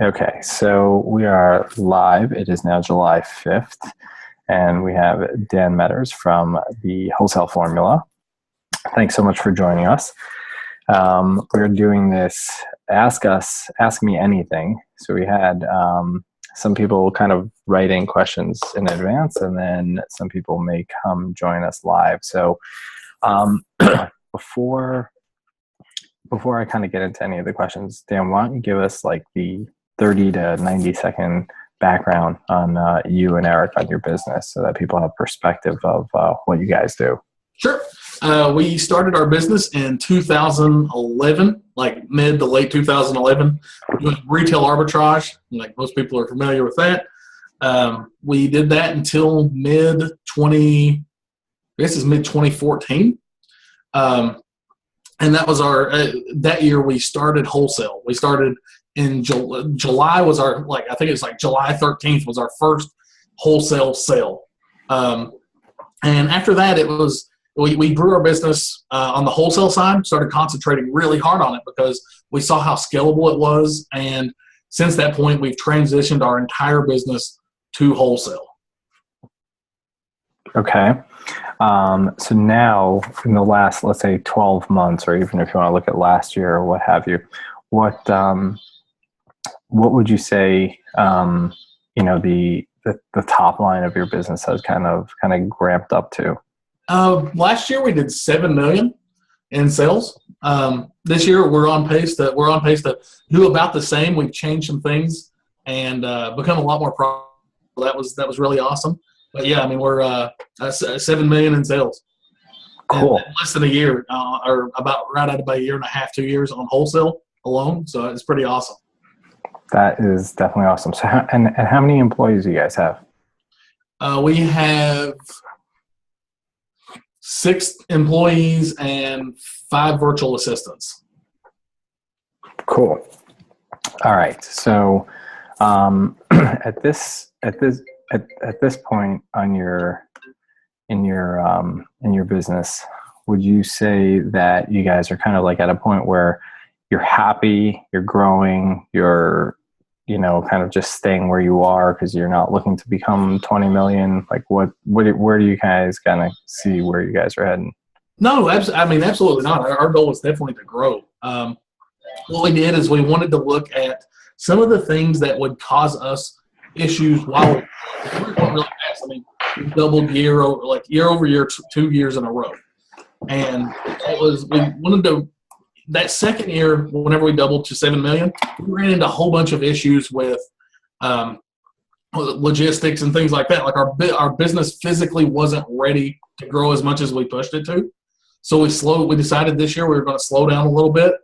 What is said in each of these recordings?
Okay, so we are live. It is now July 5th, and we have Dan Meadors from the Wholesale Formula. Thanks so much for joining us. We're doing this Ask Me Anything. So we had some people kind of writing questions in advance, and then some people may come join us live. So before I kind of get into any of the questions, Dan, why don't you give us like the 30 to 90 second background on you and Eric on your business so that people have perspective of what you guys do. Sure. We started our business in 2011, like mid to late 2011, doing retail arbitrage. Like most people are familiar with that. We did that until mid 2014. And that was our, that year we started Wholesale. We started in July was our, I think it's like July 13th was our first wholesale sale. And after that, it was, we grew our business on the wholesale side, started concentrating really hard on it because we saw how scalable it was. And since that point, we've transitioned our entire business to wholesale. Okay. So now in the last, let's say 12 months, or even if you want to look at last year or what have you, what would you say, the top line of your business has kind of ramped up to? Last year we did 7 million in sales. This year we're on pace to do about the same. We've changed some things and become a lot more profitable. That was really awesome. But yeah, I mean we're 7 million in sales. Cool. In less than a year, or right at about a year and a half, 2 years on wholesale alone. So it's pretty awesome. That is definitely awesome. So, how many employees do you guys have? We have 6 employees and 5 virtual assistants. Cool. All right. So, at this point in your business, would you say that you guys are kind of like at a point where you're happy, you're growing, you're kind of just staying where you are because you're not looking to become 20 million? Like where do you guys kind of see where you guys are heading? No, absolutely not. Our goal is definitely to grow. What we did is we wanted to look at some of the things that would cause us issues while we were going really fast. I mean, we doubled year over year, 2 years in a row. And we wanted to, that second year, whenever we doubled to 7 million, we ran into a whole bunch of issues with logistics and things like that. Like our business physically wasn't ready to grow as much as we pushed it to. So we decided this year we were going to slow down a little bit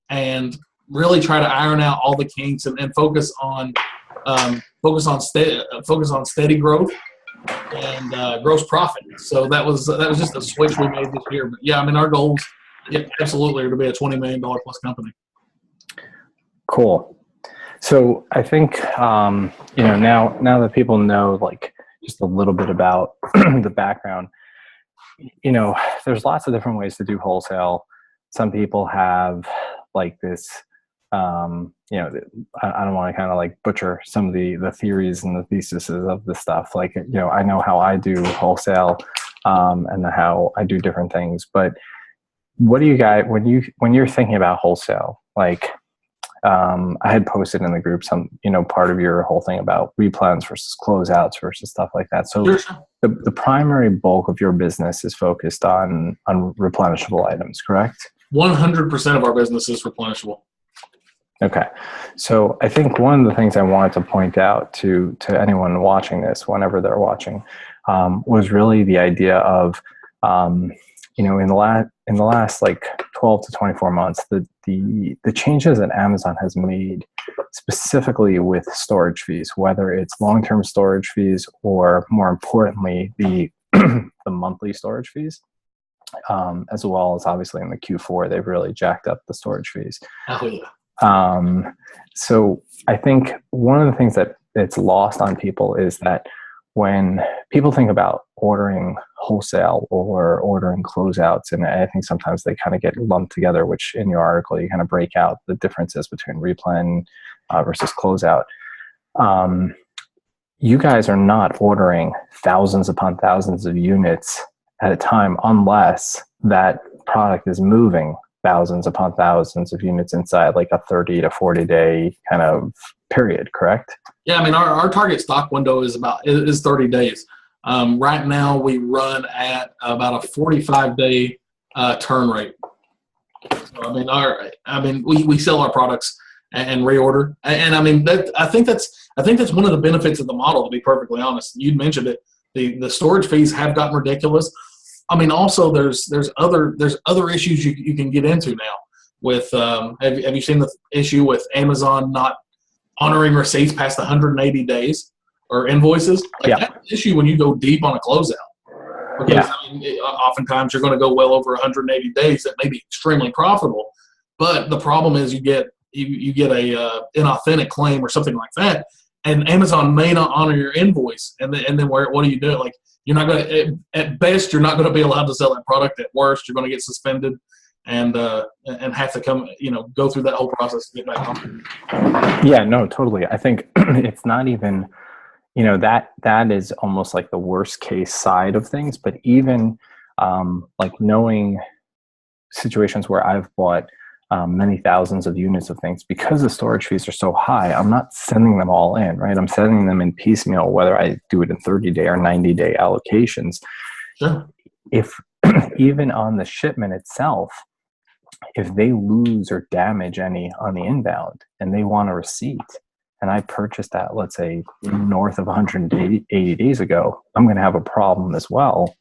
and really try to iron out all the kinks and focus on steady growth and gross profit. So that was just a switch we made this year. But yeah, I mean our goals, yeah, absolutely, to be a $20 million plus company. Cool. So I think now that people know like just a little bit about the background, there's lots of different ways to do wholesale. Some people have like this. I don't want to kind of like butcher some of the theories and the theses of the stuff. Like I know how I do wholesale and how I do different things, but what do you guys, when you're thinking about wholesale, like, I had posted in the group some, part of your whole thing about replens versus closeouts versus stuff like that. So sure. the primary bulk of your business is focused on replenishable items, correct? 100% of our business is replenishable. Okay. So I think one of the things I wanted to point out to anyone watching this, whenever they're watching, was really the idea of, in the last like 12 to 24 months, the changes that Amazon has made specifically with storage fees, whether it's long-term storage fees or more importantly, the monthly storage fees, as well as obviously in the Q4, they've really jacked up the storage fees. Oh, yeah. So I think one of the things that it's lost on people is that when people think about ordering wholesale or ordering closeouts, and I think sometimes they kind of get lumped together, which in your article you kind of break out the differences between replen versus closeout. You guys are not ordering thousands upon thousands of units at a time unless that product is moving thousands upon thousands of units inside like a 30 to 40 day kind of period, correct? Yeah, I mean, our target stock window is 30 days. Right now, we run at about a 45-day turn rate. So, I mean, we sell our products and reorder, and I mean, I think that's one of the benefits of the model. To be perfectly honest, you mentioned it. The storage fees have gotten ridiculous. I mean, also there's other issues you can get into now. With have you seen the issue with Amazon not honoring receipts past 180 days or invoices? Like, yeah. That's an issue when you go deep on a closeout. Because Yeah. I mean, oftentimes you're going to go well over 180 days. That may be extremely profitable, but the problem is you get a inauthentic claim or something like that, and Amazon may not honor your invoice, and then what do you do? Like, you're not going to, at best, you're not going to be allowed to sell that product. At worst, you're going to get suspended and have to go through that whole process to get back on. Yeah, no, totally. I think it's not even, that is almost like the worst case side of things. But even like knowing situations where I've bought many thousands of units of things, because the storage fees are so high, I'm not sending them all in, right? I'm sending them in piecemeal, whether I do it in 30-day or 90-day allocations. Sure. If even on the shipment itself, if they lose or damage any on the inbound and they want a receipt, and I purchased that, let's say, north of 180 days ago, I'm going to have a problem as well,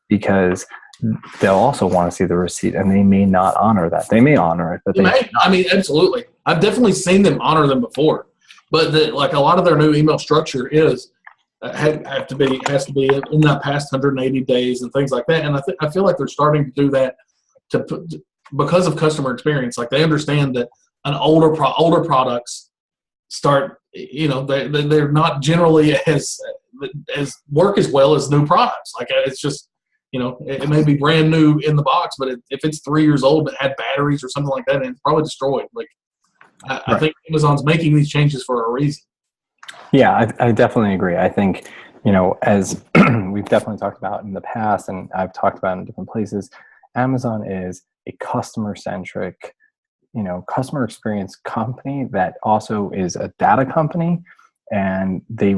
because they'll also want to see the receipt, and they may not honor that. They may honor it, but they may not. I mean, absolutely. I've definitely seen them honor them before, but like a lot of their new email structure is has to be in that past 180 days and things like that. And I feel like they're starting to do that because of customer experience. Like, they understand that an older products start, they're not generally as work as well as new products. Like, it's just, it may be brand new in the box, but if it's 3 years old and had batteries or something like that, and it's probably destroyed. Like, I think Amazon's making these changes for a reason. Yeah, I definitely agree. I think, as we've definitely talked about in the past, and I've talked about in different places, Amazon is a customer-centric, customer experience company that also is a data company, and they're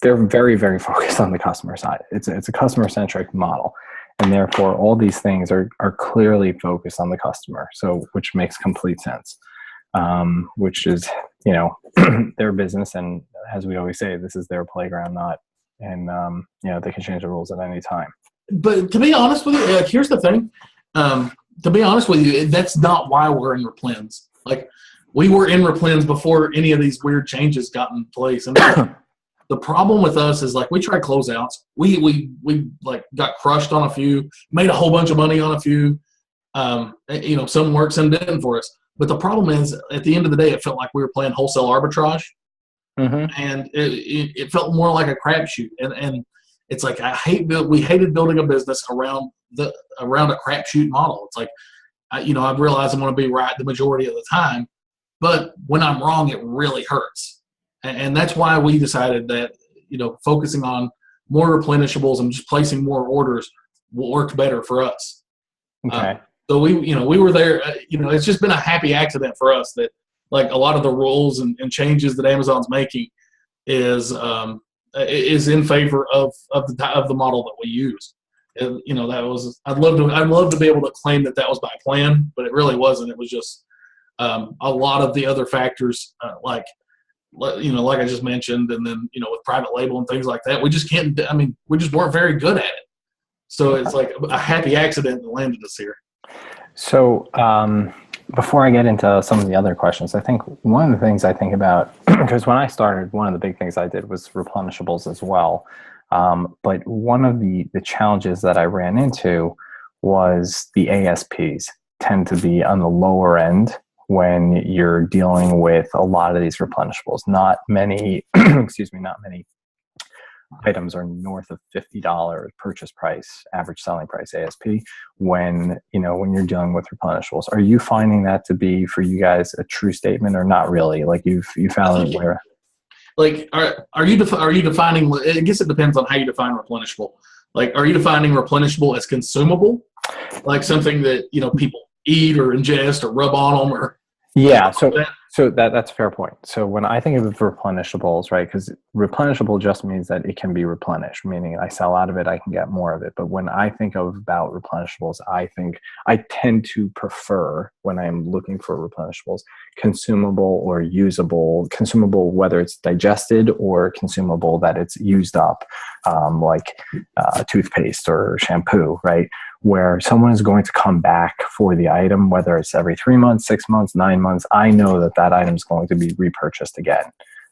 very, very focused on the customer side. It's a customer-centric model, and therefore all these things are clearly focused on the customer. So, which makes complete sense. Which is, their business, and as we always say, this is their playground, and they can change the rules at any time. But to be honest with you, here's the thing. To be honest with you, that's not why we're in replens. Like, we were in replens before any of these weird changes got in place. And the problem with us is, like, we tried closeouts. We like got crushed on a few, made a whole bunch of money on a few. Some worked, some didn't for us. But the problem is, at the end of the day, it felt like we were playing wholesale arbitrage, and it felt more like a crapshoot. And it's like, we hated building a business around a crapshoot model. It's like, I realize I'm going to be right the majority of the time, but when I'm wrong, it really hurts. And that's why we decided that, focusing on more replenishables and just placing more orders worked better for us. Okay. So we were there. It's just been a happy accident for us that, like, a lot of the rules and changes that Amazon's making is in favor of the model that we use. And, I'd love to be able to claim that was by plan, but it really wasn't. It was just a lot of the other factors, like I just mentioned, and then with private label and things like that, we just can't. I mean, we just weren't very good at it. So it's like a happy accident that landed us here. So before I get into some of the other questions, I think one of the things I think about, because when I started, one of the big things I did was replenishables as well. But one of the challenges that I ran into was the ASPs tend to be on the lower end when you're dealing with a lot of these replenishables. Not many, excuse me, not many items are north of $50 purchase price, average selling price, ASP, when you're dealing with replenishables. Are you finding that to be, for you guys, a true statement, or not really? Like you found it where, like, are you defining, I guess it depends on how you define replenishable. Like, are you defining replenishable as consumable, like something that, people eat or ingest or rub on them, or yeah, so that's a fair point. So when I think of replenishables, right, because replenishable just means that it can be replenished, meaning I sell out of it, I can get more of it. But when I think about replenishables, I tend to prefer, when I'm looking for replenishables, consumable or usable. Consumable, whether it's digested, or consumable that it's used up, like toothpaste or shampoo, right? Where someone is going to come back for the item, whether it's every 3 months, 6 months, 9 months, I know that item is going to be repurchased again.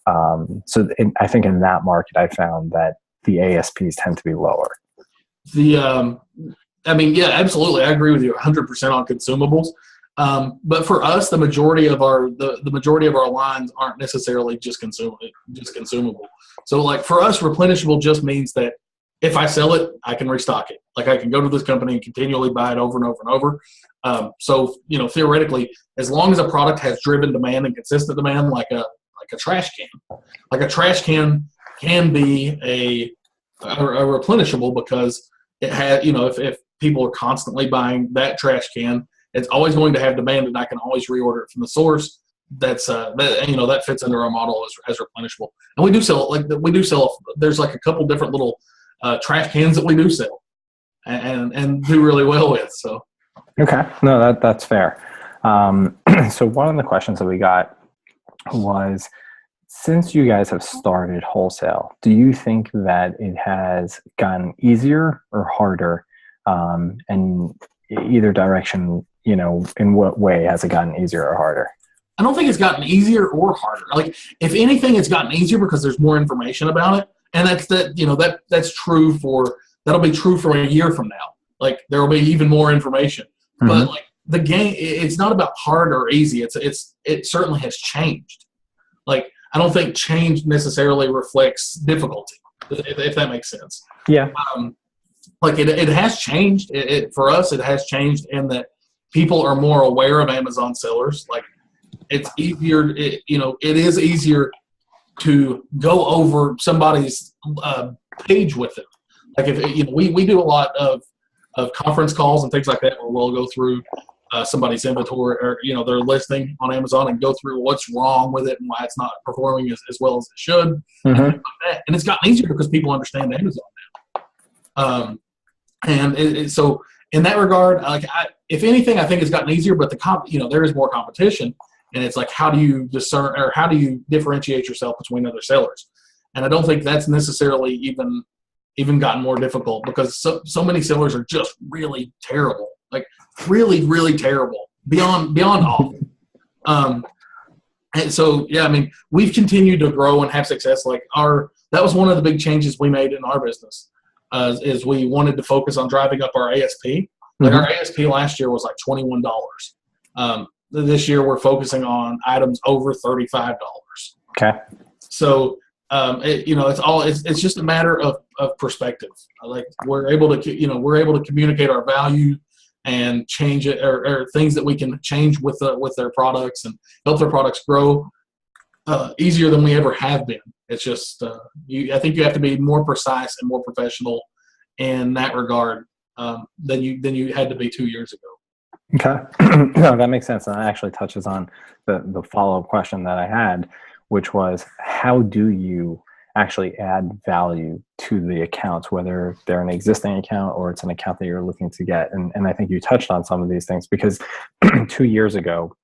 I think in that market, I found that the ASPs tend to be lower. Yeah, absolutely. I agree with you 100% on consumables. But for us, the majority of our lines aren't necessarily just consumable. So, like, for us, replenishable just means that if I sell it, I can restock it. Like, I can go to this company and continually buy it over and over and over. So, theoretically, as long as a product has driven demand and consistent demand, like a trash can can be a replenishable, because it had, if people are constantly buying that trash can, it's always going to have demand, and I can always reorder it from the source. That fits under our model as replenishable. And we do sell there's like a couple different little trash cans that we do sell and do really well with. So, okay, no, that's fair. So one of the questions that we got was, since you guys have started Wholesale, do you think that it has gotten easier or harder? And either direction, in what way has it gotten easier or harder? I don't think it's gotten easier or harder. Like, if anything, it's gotten easier because there's more information about it. And that's true that'll be true for a year from now. Like, there will be even more information. Mm-hmm. But like, the game, it's not about hard or easy. It certainly has changed. Like, I don't think change necessarily reflects difficulty, if that makes sense. Yeah. Like, it has changed. For us, it has changed in that people are more aware of Amazon sellers. Like, it's easier. It is easier to go over somebody's page with them. Like, if we do a lot of conference calls and things like that, where we'll go through somebody's inventory, or their listing on Amazon, and go through what's wrong with it and why it's not performing as well as it should. Mm-hmm. And things like that. And it's gotten easier because people understand Amazon now. So in that regard, like, if anything, I think it's gotten easier. But there is more competition. And it's like, how do you discern, or how do you differentiate yourself between other sellers? And I don't think that's necessarily even gotten more difficult, because so many sellers are just really terrible, like really, really terrible, beyond awful. And so, yeah, we've continued to grow and have success. Like, that was one of the big changes we made in our business, is we wanted to focus on driving up our ASP. Like, mm-hmm. Our ASP last year was like $21. This year we're focusing on items over $35. Okay. So, it's just a matter of perspective. Like, we're able to communicate our value and change it, or things that we can change with their products and help their products grow easier than we ever have been. It's just, I think you have to be more precise and more professional in that regard than you had to be 2 years ago. Okay. No, that makes sense. And that actually touches on the follow-up question that I had, which was, how do you actually add value to the accounts, whether they're an existing account or it's an account that you're looking to get? And I think you touched on some of these things, because 2 years ago,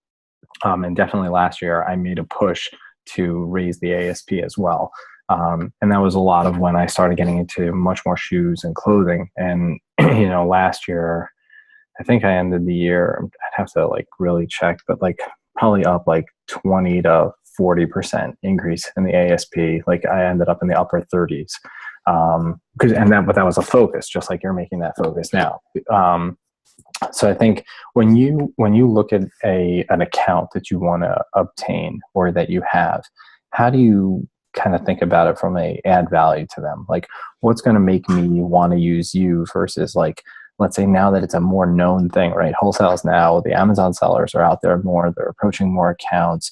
and definitely last year, I made a push to raise the ASP as well. And that was a lot of when I started getting into much more shoes and clothing. And, last year, I think I ended the year, I'd have to really check, but probably up 20 to 40% increase in the ASP. Like, I ended up in the upper 30s. But that was a focus, just like you're making that focus now. So I think when you look at an account that you want to obtain or that you have, how do you kind of think about it from a add value to them? Like, what's going to make me want to use you versus, like, let's say now that it's a more known thing, right? Wholesales now, the Amazon sellers are out there more, they're approaching more accounts.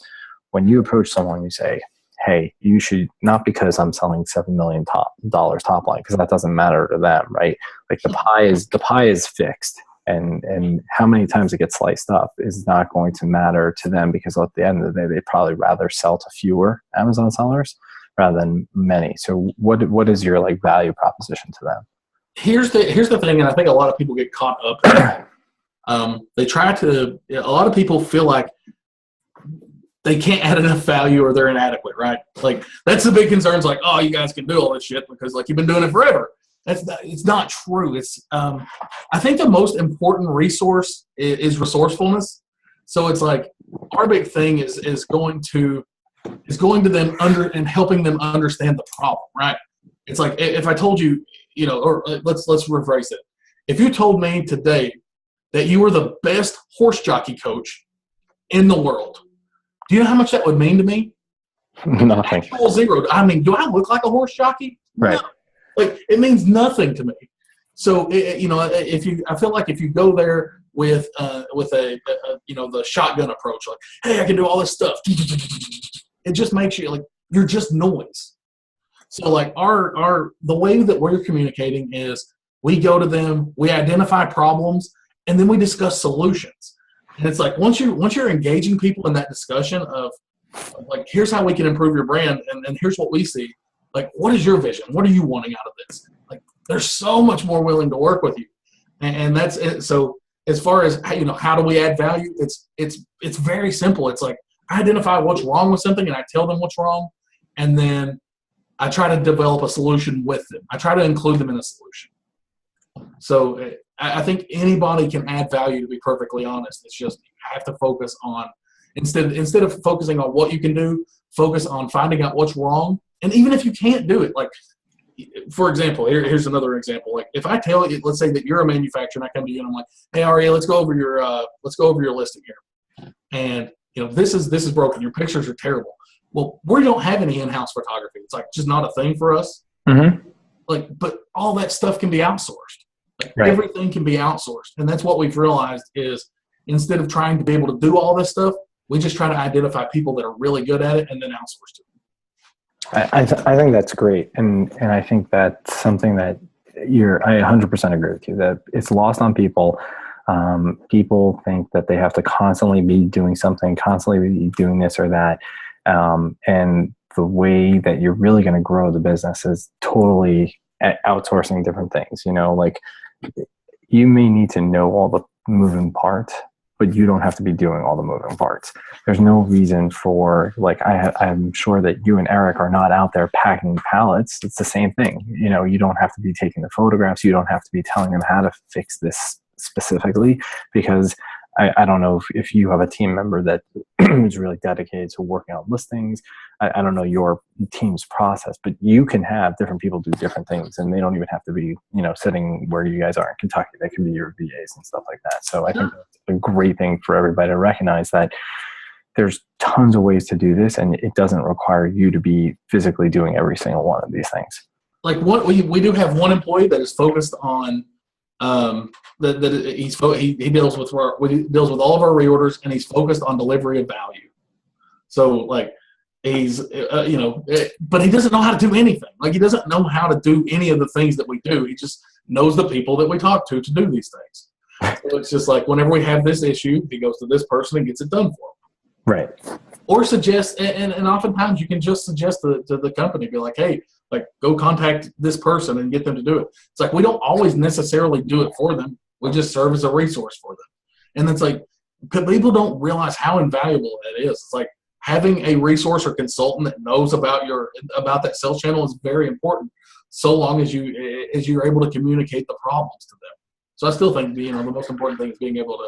When you approach someone, you say, hey, you should, not because I'm selling $7 million top line, because that doesn't matter to them, right? Like the pie is fixed. And how many times it gets sliced up is not going to matter to them, because at the end of the day, they'd probably rather sell to fewer Amazon sellers rather than many. So what is your like value proposition to them? Here's the thing, and I think a lot of people get caught up in it. A lot of people feel like they can't add enough value or they're inadequate, right? Like, that's the big concern. It's like, oh, you guys can do all this shit because, like, you've been doing it forever. It's not true. I think the most important resource is resourcefulness. So it's like, our big thing is going to them and helping them understand the problem, right? It's like, if I told you, or let's rephrase it. If you told me today that you were the best horse jockey coach in the world, do you know how much that would mean to me? Nothing. Actual zero. I mean, do I look like a horse jockey? Right. No. Like, it means nothing to me. So, I feel like if you go there with the shotgun approach, like, hey, I can do all this stuff, it just makes you like, you're just noise. So, like, the way that we're communicating is, we go to them, we identify problems, and then we discuss solutions. And it's like, once you're engaging people in that discussion of like, here's how we can improve your brand, and here's what we see. Like, what is your vision? What are you wanting out of this? Like, they're so much more willing to work with you, and that's it. So, as far as how do we add value? It's very simple. It's like, I identify what's wrong with something, and I tell them what's wrong, and then I try to develop a solution with them. I try to include them in a solution. So, I think anybody can add value, to be perfectly honest. It's just, you have to focus on, instead of focusing on what you can do, focus on finding out what's wrong. And even if you can't do it, like, for example, here's another example. Like, if I tell you, let's say that you're a manufacturer, and I come to you and I'm like, hey, Aria, let's go over your listing here. And this is broken. Your pictures are terrible. Well, we don't have any in-house photography. It's like, just not a thing for us. Mm-hmm. Like, but all that stuff can be outsourced. Like, right. Everything can be outsourced. And that's what we've realized is, instead of trying to be able to do all this stuff, we just try to identify people that are really good at it and then outsource to them. I think that's great. And I think that's something that I 100% agree with you, that it's lost on people. People think that they have to constantly be doing something, constantly be doing this or that. And the way that you're really going to grow the business is totally outsourcing different things. Like, you may need to know all the moving parts, but you don't have to be doing all the moving parts. There's no reason for, like, I'm sure that you and Eric are not out there packing pallets. It's the same thing. You don't have to be taking the photographs. You don't have to be telling them how to fix this specifically, because I don't know if you have a team member that is really dedicated to working on listings. I don't know your team's process, but you can have different people do different things, and they don't even have to be, sitting where you guys are in Kentucky. They can be your VAs and stuff like that. So I think that's a great thing for everybody to recognize, that there's tons of ways to do this, and it doesn't require you to be physically doing every single one of these things. Like, what we do have one employee that is focused on he deals with all of our reorders, and he's focused on delivery of value. So, like, he's but he doesn't know how to do anything. Like, he doesn't know how to do any of the things that we do. He just knows the people that we talk to do these things. So it's just like, whenever we have this issue, he goes to this person and gets it done for him. Right. Or suggest, and oftentimes you can just suggest to the company, be like, hey, like, go contact this person and get them to do it. It's like, we don't always necessarily do it for them. We just serve as a resource for them. And it's like, people don't realize how invaluable that is. It's like, having a resource or consultant that knows about that sales channel is very important, so long as you're able to communicate the problems to them. So I still think, the most important thing is being able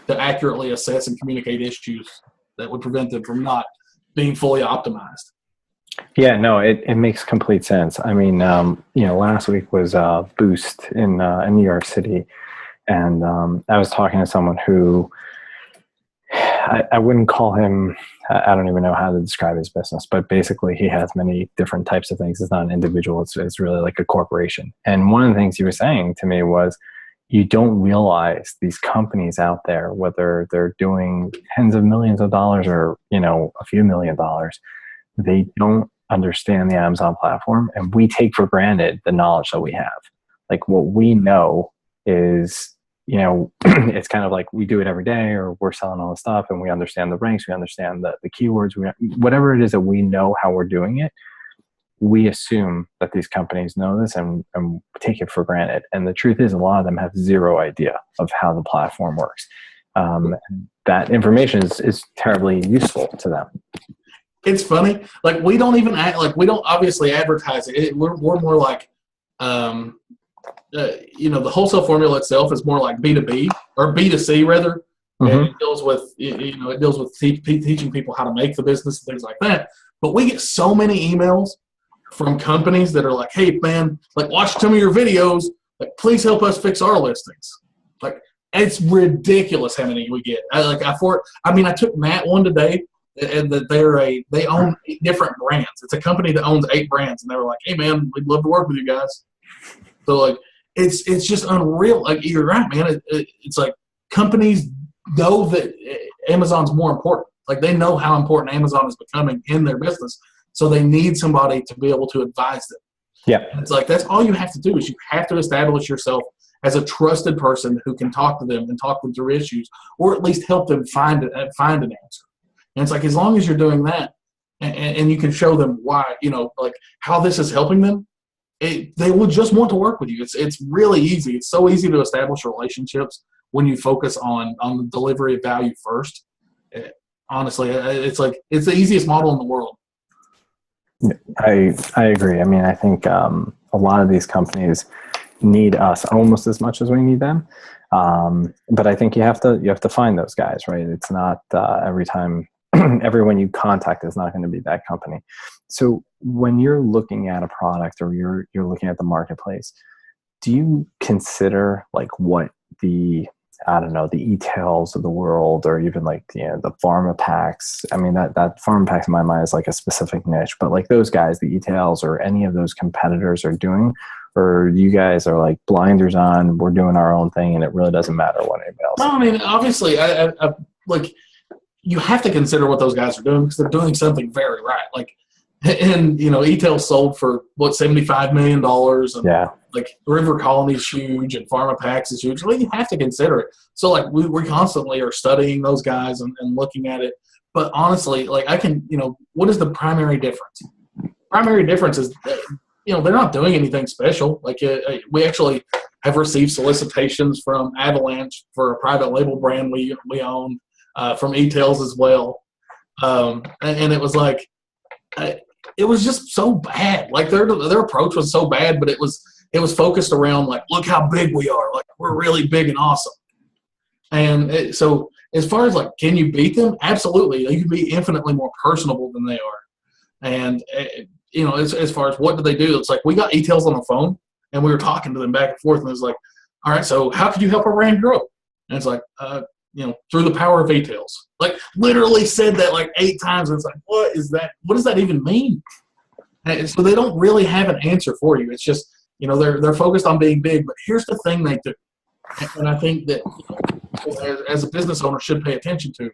to accurately assess and communicate issues that would prevent them from not being fully optimized. Yeah, no, it makes complete sense. I mean, last week was Boost in New York City, And I was talking to someone who I wouldn't call him, I don't even know how to describe his business, but basically he has many different types of things. It's not an individual. It's really like a corporation. And one of the things he was saying to me was, you don't realize these companies out there, whether they're doing tens of millions of dollars or, a few $1,000,000, they don't understand the Amazon platform. And we take for granted the knowledge that we have. Like what we know is, it's kind of like we do it every day, or we're selling all the stuff and we understand the ranks, we understand the keywords, whatever it is that we know how we're doing it, we assume that these companies know this and take it for granted. And the truth is a lot of them have zero idea of how the platform works. That information is terribly useful to them. It's funny. Like we don't obviously advertise it. We're more like, the wholesale formula itself is more like B2B or B2C rather. Mm-hmm. And it deals with teaching people how to make the business and things like that. But we get so many emails from companies that are like, hey man, like watch some of your videos, like please help us fix our listings. Like it's ridiculous how many we get. I took Matt one today, and that they own 8 different brands. It's a company that owns 8 brands, and they were like, hey man, we'd love to work with you guys. So like it's just unreal. Like you're right, man. It's like companies know that Amazon's more important. Like they know how important Amazon is becoming in their business, so they need somebody to be able to advise them. Yeah, and it's like that's all you have to do is you have to establish yourself as a trusted person who can talk to them and talk them through issues, or at least help them find an answer. And it's like as long as you're doing that, and you can show them why, like how this is helping them, they will just want to work with you. It's really easy. It's so easy to establish relationships when you focus on the delivery of value first. Honestly, it's the easiest model in the world. I agree. I mean, I think a lot of these companies need us almost as much as we need them. But I think you have to find those guys, right? It's not everyone you contact is not going to be that company. So when you're looking at a product or you're looking at the marketplace, do you consider like what the e-tails of the world, or even like, the pharma packs? I mean, that pharma packs in my mind is like a specific niche, but like those guys, the e-tails or any of those competitors are doing, or you guys are like blinders on, we're doing our own thing and it really doesn't matter what anybody else. Well, I mean, obviously, I like you have to consider what those guys are doing because they're doing something very right. Like, and e-tails sold for what, $75 million, and yeah, like River Colony is huge and Pharma Packs is huge. Well, you have to consider it. So like we constantly are studying those guys and looking at it. But honestly, like I can, what is the primary difference? Primary difference is that, they're not doing anything special. Like we actually have received solicitations from Avalanche for a private label brand we own, from e-tails as well. And it was like, it was just so bad. Like their approach was so bad, but it was focused around like, look how big we are. Like we're really big and awesome. And so as far as like, can you beat them? Absolutely. You can be infinitely more personable than they are. And, as far as what do they do? It's like, we got e-tails on the phone and we were talking to them back and forth, and it's like, all right, so how could you help our brand grow? And it's like, through the power of e-tails. Like literally said that like 8 times. And it's like, what is that? What does that even mean? And so they don't really have an answer for you. It's just, they're focused on being big, but here's the thing they do. And I think that as a business owner should pay attention to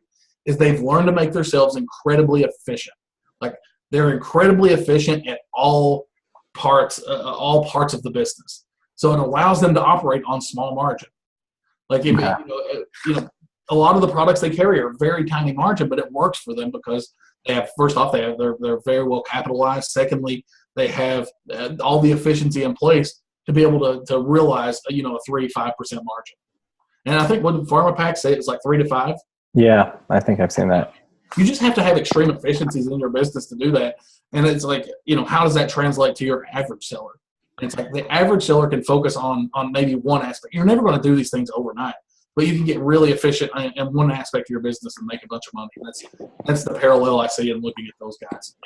is they've learned to make themselves incredibly efficient. Like they're incredibly efficient at all parts of the business. So it allows them to operate on small margin. Like if a lot of the products they carry are very tiny margin, but it works for them because they're very well capitalized. Secondly, they have all the efficiency in place to be able to realize a 3-5% margin. And I think what Pharma Packs say it's like 3 to 5. Yeah, I think I've seen that. You just have to have extreme efficiencies in your business to do that. And it's like, how does that translate to your average seller? And it's like the average seller can focus on maybe one aspect. You're never going to do these things overnight, but you can get really efficient in one aspect of your business and make a bunch of money. That's the parallel I see in looking at those guys.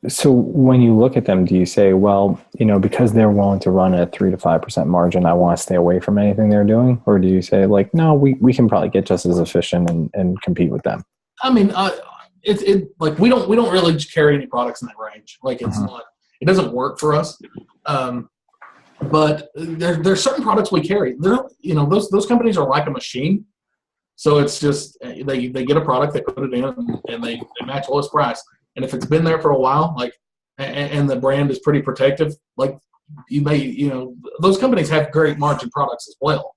So when you look at them, do you say, well, because they're willing to run a 3 to 5% margin, I want to stay away from anything they're doing? Or do you say like, no, we can probably get just as efficient and compete with them? I mean, like we don't really carry any products in that range. Like it's Mhm. not, it doesn't work for us. But there's certain products we carry. Those companies are like a machine. So it's just they get a product, they put it in, and they match lowest price. And if it's been there for a while, like, and the brand is pretty protective, like those companies have great margin products as well.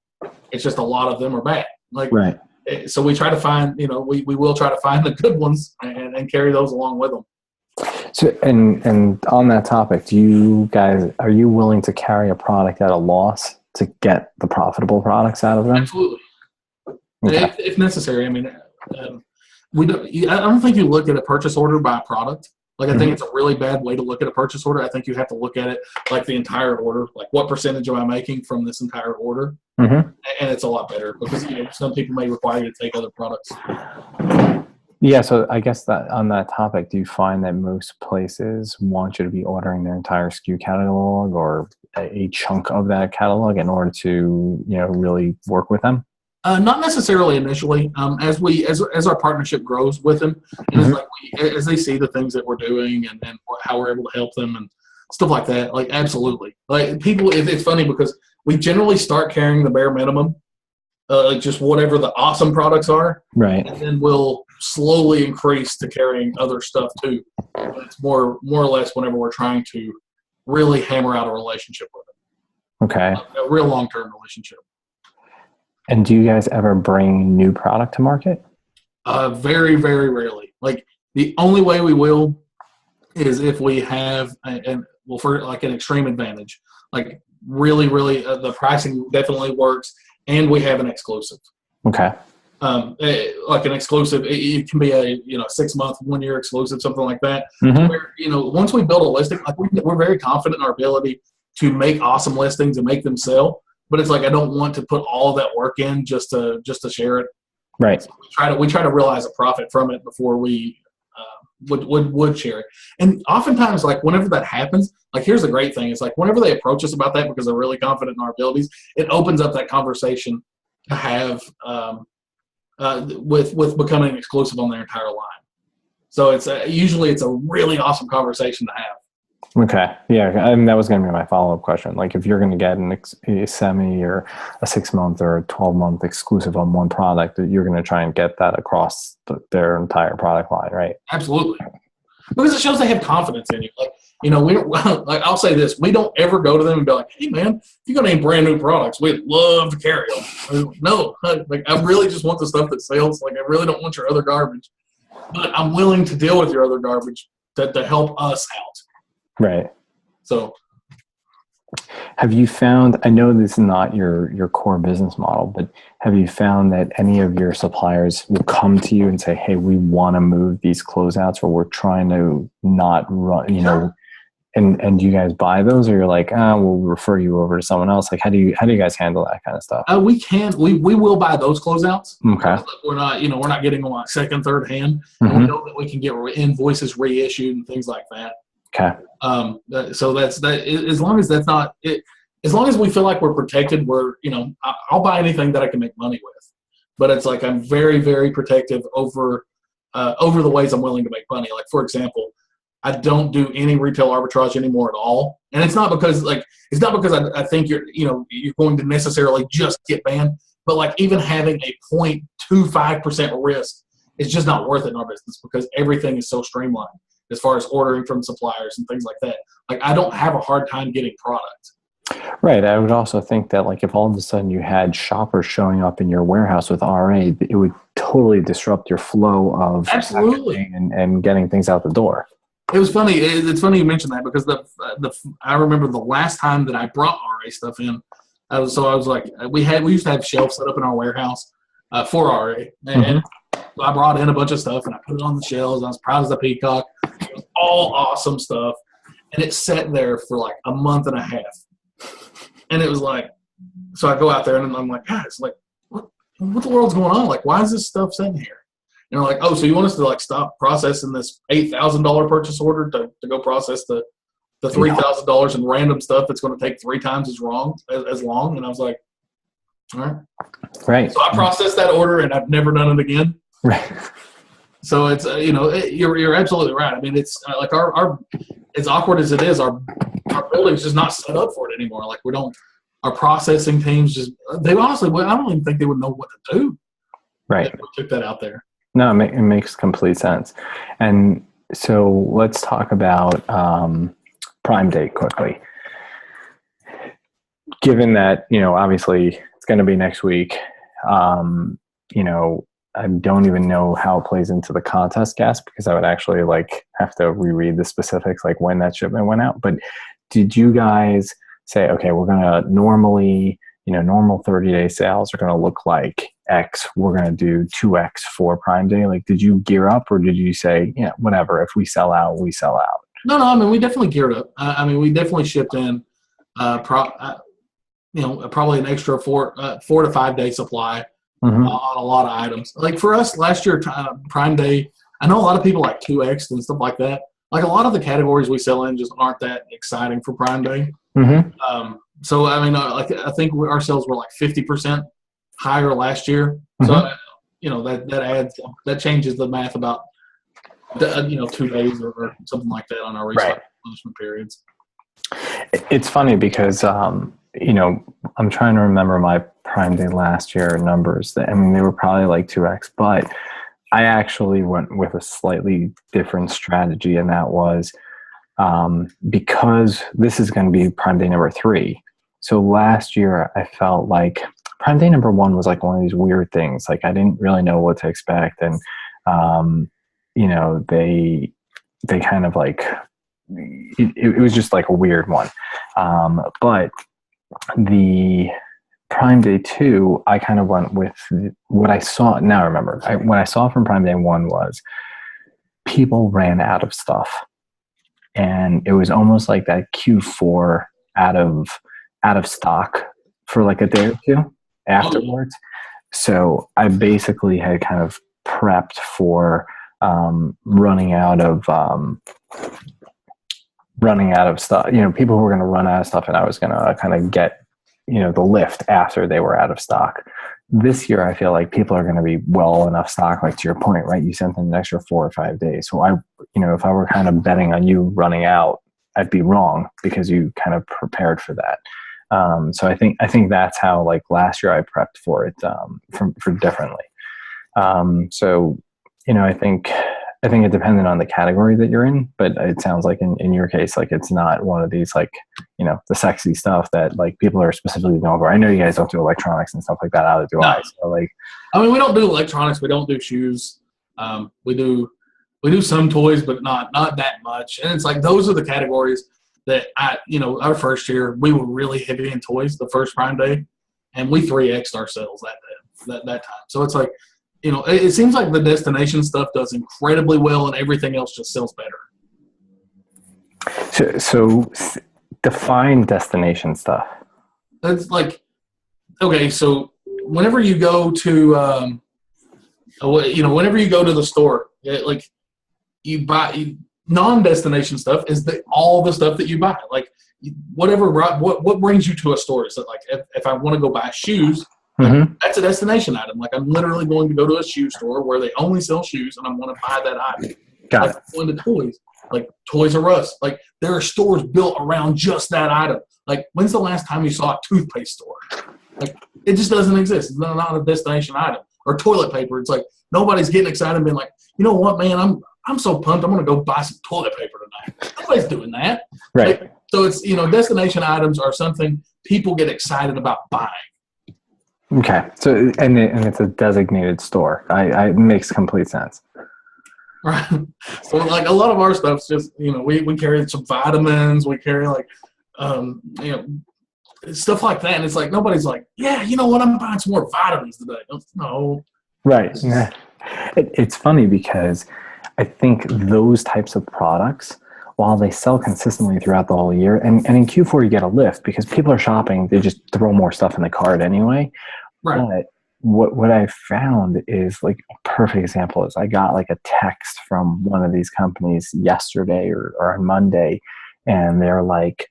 It's just a lot of them are bad. Like, Right. so we try to find, we will try to find the good ones and carry those along with them. So, and on that topic, are you willing to carry a product at a loss to get the profitable products out of them? Absolutely. Okay. If necessary. I mean, we don't. I don't think you look at a purchase order by a product. Like I think it's a really bad way to look at a purchase order. I think you have to look at it like the entire order. Like what percentage am I making from this entire order? Mm-hmm. And it's a lot better because some people may require you to take other products. Yeah, so I guess that on that topic, do you find that most places want you to be ordering their entire SKU catalog or a chunk of that catalog in order to, really work with them? Not necessarily initially. As our partnership grows with them, and it's like as they see the things that we're doing and how we're able to help them and stuff like that. Like absolutely. Like people, it's funny because we generally start carrying the bare minimum, like just whatever the awesome products are, Right. and then we'll slowly increase to carrying other stuff too. But it's more or less whenever we're trying to really hammer out a relationship with them. Okay. A real long-term relationship. And do you guys ever bring new product to market? Very, very rarely. Like the only way we will is if we have for like an extreme advantage. Like really, really, the pricing definitely works, and we have an exclusive. Okay. Like an exclusive, it can be a 6-month, 1-year exclusive, something like that. Mm-hmm. Where once we build a listing, like we're very confident in our ability to make awesome listings and make them sell. But it's like I don't want to put all of that work in just to share it. Right. So we try to realize a profit from it before we would share it. And oftentimes, like whenever that happens, like here's the great thing: it's like whenever they approach us about that because they're really confident in our abilities, it opens up that conversation to have with becoming exclusive on their entire line. So it's usually it's a really awesome conversation to have. Okay. Yeah. I mean, that was going to be my follow-up question. Like if you're going to get a semi or a 6-month or a 12-month exclusive on one product, you're going to try and get that across their entire product line, right? Absolutely. Because it shows they have confidence in you. Like, we don't, like, I'll say this, we don't ever go to them and be like, hey man, if you're going to need brand new products, we'd love to carry them. No, like I really just want the stuff that sells. Like I really don't want your other garbage, but I'm willing to deal with your other garbage to help us out. Right. So have you found, I know this is not your core business model, but have you found that any of your suppliers will come to you and say, hey, we want to move these closeouts or we're trying to not run, and you guys buy those or you're like, we'll refer you over to someone else? Like, how do you guys handle that kind of stuff? We will buy those closeouts. Okay. We're not getting them like second, third hand. Mm-hmm. We know that we can get invoices reissued and things like that. Okay. So that's that. As long as that's not it, as long as we feel like we're protected, I'll buy anything that I can make money with. But it's like I'm very, very protective over the ways I'm willing to make money. Like for example, I don't do any retail arbitrage anymore at all, and it's not because I think you're going to necessarily just get banned, but like even having a 0.25% risk is just not worth it in our business because everything is so streamlined as far as ordering from suppliers and things like that. Like I don't have a hard time getting product. Right. I would also think that like if all of a sudden you had shoppers showing up in your warehouse with RA, it would totally disrupt your flow of absolutely and getting things out the door. It was funny. It's funny you mentioned that because I remember the last time that I brought RA stuff in. I was like, we used to have shelves set up in our warehouse for RA, and I brought in a bunch of stuff and I put it on the shelves. I was proud as a peacock. It was all awesome stuff, and it sat there for like a month and a half. And it was like, so I go out there and I'm like, guys, like, what the world's going on? Like, why is this stuff sitting here? they're like, oh, so you want us to like stop processing this $8,000 purchase order to go process the $3,000 in random stuff that's going to take 3 times as long? And I was like, all right. Right. So I processed that order, and I've never done it again. Right. So it's you're absolutely right. I mean, it's like our as awkward as it is, our building's just not set up for it anymore. Like our processing teams they honestly, I don't even think they would know what to do. Right. If we took that out there. No, it makes complete sense. And so let's talk about Prime Day quickly. Given that, obviously it's going to be next week, I don't even know how it plays into the contest gas, because I would actually have to reread the specifics, like when that shipment went out. But did you guys say, okay, we're going to normally, normal 30-day sales are going to look like X, we're going to do 2X for Prime Day? Like, did you gear up, or did you say, yeah, whatever, if we sell out, we sell out? No, I mean, we definitely geared up. We definitely shipped in, probably an extra 4 to 5 day supply on a lot of items. Like for us last year, Prime Day, I know a lot of people like 2X and stuff like that. Like a lot of the categories we sell in just aren't that exciting for Prime Day. So, I think our sales were like 50% higher last year. So, that changes the math about, 2 days or something like that on our replenishment periods. It's funny because, I'm trying to remember my Prime Day last year numbers. They were probably like 2X, but I actually went with a slightly different strategy, and that was because this is going to be Prime Day number 3. So last year I felt like Prime Day number 1 was like one of these weird things. Like I didn't really know what to expect, and they kind of like it was just like a weird one. But the Prime Day 2, I kind of went with what I saw. Now I remember what I saw from Prime Day 1 was people ran out of stuff, and it was almost like that Q4 out of stock for like a day or 2 afterwards. So I basically had kind of prepped for running out of stuff. People who were going to run out of stuff, and I was going to kind of get the lift after they were out of stock. This year I feel like people are going to be well enough stock, like to your point, right? You sent them an extra 4 or 5 days. So if I were kind of betting on you running out, I'd be wrong, because you kind of prepared for that. So I think that's how, like, last year I prepped for it for differently. So I think it depended on the category that you're in, but it sounds like in your case, like it's not one of these, like, the sexy stuff that like people are specifically going for. I know you guys don't do electronics and stuff like that, either do I. So like, we don't do electronics. We don't do shoes. We do some toys, but not that much. And it's like, those are the categories that our first year, we were really heavy in toys the first Prime Day, and we 3X'd our sales that time. So it's like, it seems like the destination stuff does incredibly well, and everything else just sells better. So define destination stuff. It's like, okay, so whenever you go to, whenever you go to the store, you buy non-destination stuff is all the stuff that you buy. Like what brings you to a store? Is it like if I want to go buy shoes? That's a destination item. Like I'm literally going to go to a shoe store where they only sell shoes, and I want to buy that item. Got it. Going to toys, like Toys R Us. Like there are stores built around just that item. Like when's the last time you saw a toothpaste store? Like it just doesn't exist. It's not a destination item. Or toilet paper. It's like nobody's getting excited and being like, you know what, man, I'm so pumped. I'm going to go buy some toilet paper tonight. Nobody's doing that. Right. Like, so it's, destination items are something people get excited about buying. Okay. So, and it's a designated store. It makes complete sense. Right. So like a lot of our stuff's just, we carry some vitamins, we carry like, stuff like that. And it's like, nobody's like, yeah, you know what? I'm buying some more vitamins today. No. Right. It's funny because I think those types of products, while they sell consistently throughout the whole year, and in Q4 you get a lift because people are shopping, they just throw more stuff in the cart anyway. Right. But what I found is like a perfect example is I got like a text from one of these companies yesterday or on Monday, and they're like,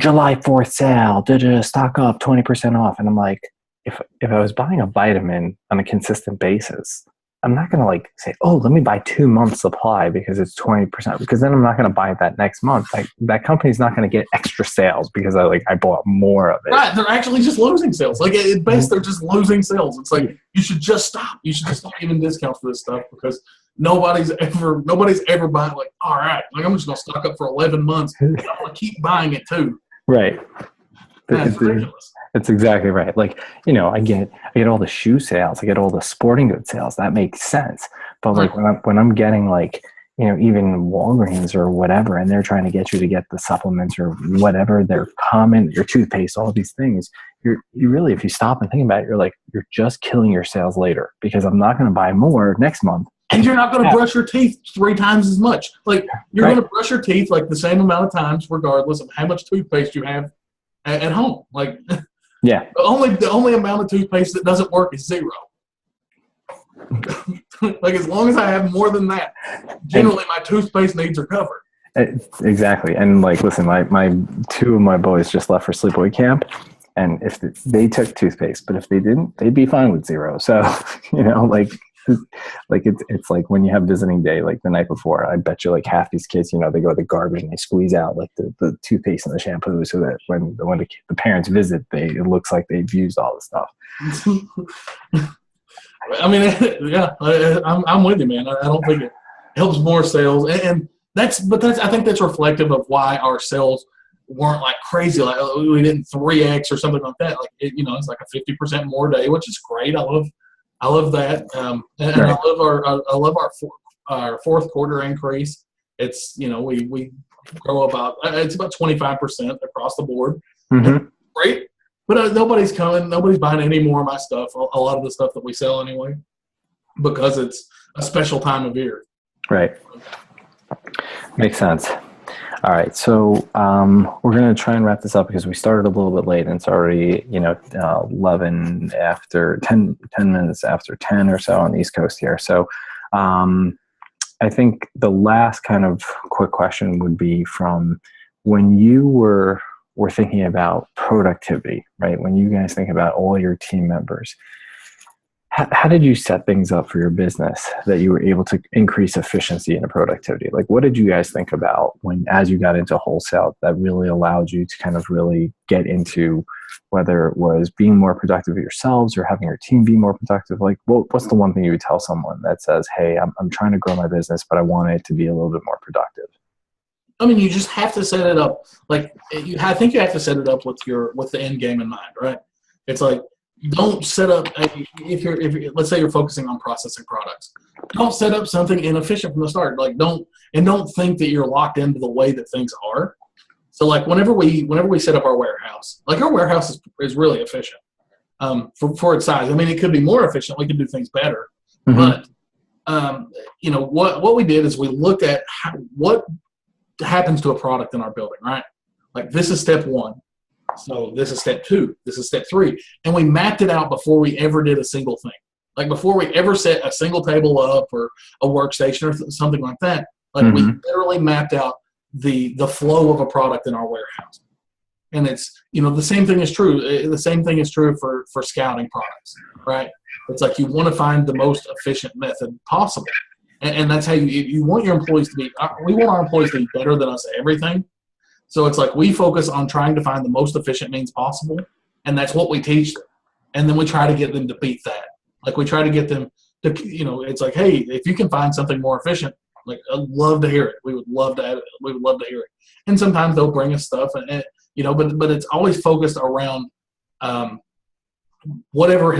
July 4th sale, stock up 20% off. And I'm like, if I was buying a vitamin on a consistent basis, I'm not going to like say, oh, let me buy 2 months supply because it's 20%, because then I'm not going to buy it that next month. Like that company's not going to get extra sales because I bought more of it. Right. They're actually just losing sales. Like at best, they're just losing sales. It's like, you should just stop. You should just stop giving discounts for this stuff because nobody's ever buying like, all right, like I'm just going to stock up for 11 months. I want to keep buying it too. Right. That's ridiculous. That's exactly right. Like, I get all the shoe sales, I get all the sporting goods sales. That makes sense. But like when I'm getting like, even Walgreens or whatever, and they're trying to get you to get the supplements or whatever, their common, your toothpaste, all these things, you really, if you stop and think about it, you're just killing your sales later, because I'm not going to buy more next month. And you're not going to brush your teeth 3 times as much. Like you're going to brush your teeth like the same amount of times, regardless of how much toothpaste you have at home. Like, yeah, the only amount of toothpaste that doesn't work is 0. Like as long as I have more than that, generally my toothpaste needs are covered. Exactly. And like, listen, my 2 of my boys just left for sleepaway camp, and if they took toothpaste, but if they didn't, they'd be fine with 0. So, like it's like when you have visiting day, like the night before, I bet you like half these kids, they go to the garbage and they squeeze out like the toothpaste and the shampoo, so that when the parents visit, it looks like they've used all the stuff. I mean, yeah, I'm with you, man. I don't think it helps more sales, and I think that's reflective of why our sales weren't like crazy. Like we didn't 3x or something like that. Like it's like a 50% more day, which is great. I love that, and right. I love our fourth quarter increase. It's we grow about 25% across the board. Mm-hmm. Great, but nobody's buying any more of my stuff. A lot of the stuff that we sell anyway, because it's a special time of year. Right, makes sense. All right, so we're going to try and wrap this up because we started a little bit late, and it's already 11 after 10 minutes after 10 or so on the East Coast here. So I think the last kind of quick question would be from when you were thinking about productivity, right? When you guys think about all your team members, how did you set things up for your business that you were able to increase efficiency and productivity? Like, what did you guys think about as you got into wholesale that really allowed you to kind of really get into whether it was being more productive yourselves or having your team be more productive? Like, what's the one thing you would tell someone that says, hey, I'm trying to grow my business, but I want it to be a little bit more productive? I mean, you just have to set it up. Like, I think you have to set it up with the end game in mind, right? It's like, don't set up if you're let's say you're focusing on processing products. Don't set up something inefficient from the start. Like don't think that you're locked into the way that things are. So like whenever we set up our warehouse, like our warehouse is really efficient for its size. I mean, it could be more efficient. We could do things better, mm-hmm. But what we did is we looked at what happens to a product in our building, right? Like this is step 1. So this is step 2. This is step 3. And we mapped it out before we ever did a single thing. Like before we ever set a single table up or a workstation or something like that. Like mm-hmm. we literally mapped out the flow of a product in our warehouse. And it's, the same thing is true. The same thing is true for scouting products, right? It's like you want to find the most efficient method possible. And that's how you want your employees to be. We want our employees to be better than us at everything. So it's like we focus on trying to find the most efficient means possible, and that's what we teach them. And then we try to get them to beat that. Like we try to get them to, it's like, hey, if you can find something more efficient, like I'd love to hear it. We would love to hear it. And sometimes they'll bring us stuff, and but it's always focused around whatever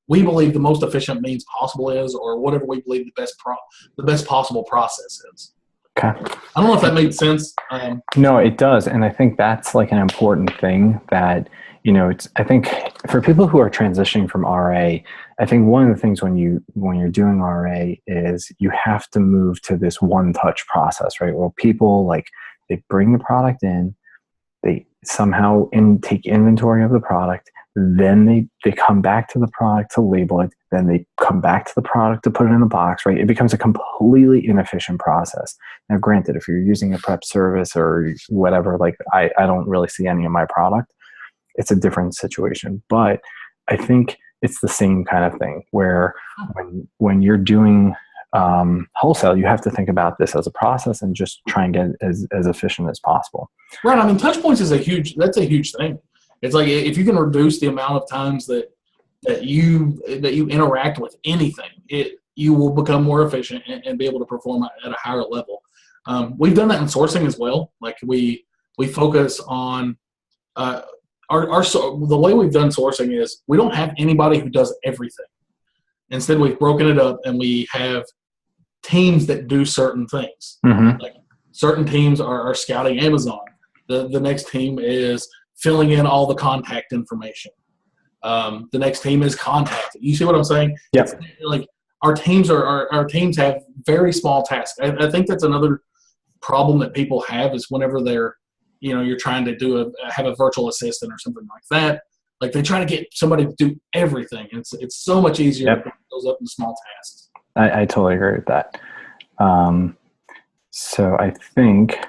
we believe the most efficient means possible is, or whatever we believe the best possible process is. Okay. I don't know if that made sense. No, it does. And I think that's like an important thing that, I think for people who are transitioning from RA, I think one of the things when you're doing RA is you have to move to this one touch process, right? Well, people they bring the product in, they somehow take inventory of the product, then they come back to the product to label it, then they come back to the product to put it in the box, right? It becomes a completely inefficient process. Now, granted, if you're using a prep service or whatever, like I don't really see any of my product, it's a different situation. But I think it's the same kind of thing where when you're doing wholesale, you have to think about this as a process and just try and get as efficient as possible. Right. I mean, touch points is that's a huge thing. It's like if you can reduce the amount of times that you interact with anything, you will become more efficient and be able to perform at a higher level. We've done that in sourcing as well. Like we focus on the way we've done sourcing is we don't have anybody who does everything. Instead, we've broken it up and we have teams that do certain things. Mm-hmm. Like certain teams are scouting Amazon. The next team is filling in all the contact information. The next team is contact. You see what I'm saying? Yep. It's like our teams have very small tasks. I think that's another problem that people have is whenever they're, you're trying to have a virtual assistant or something like that. Like they try to get somebody to do everything. It's so much easier to put those up in small tasks. I totally agree with that. So I think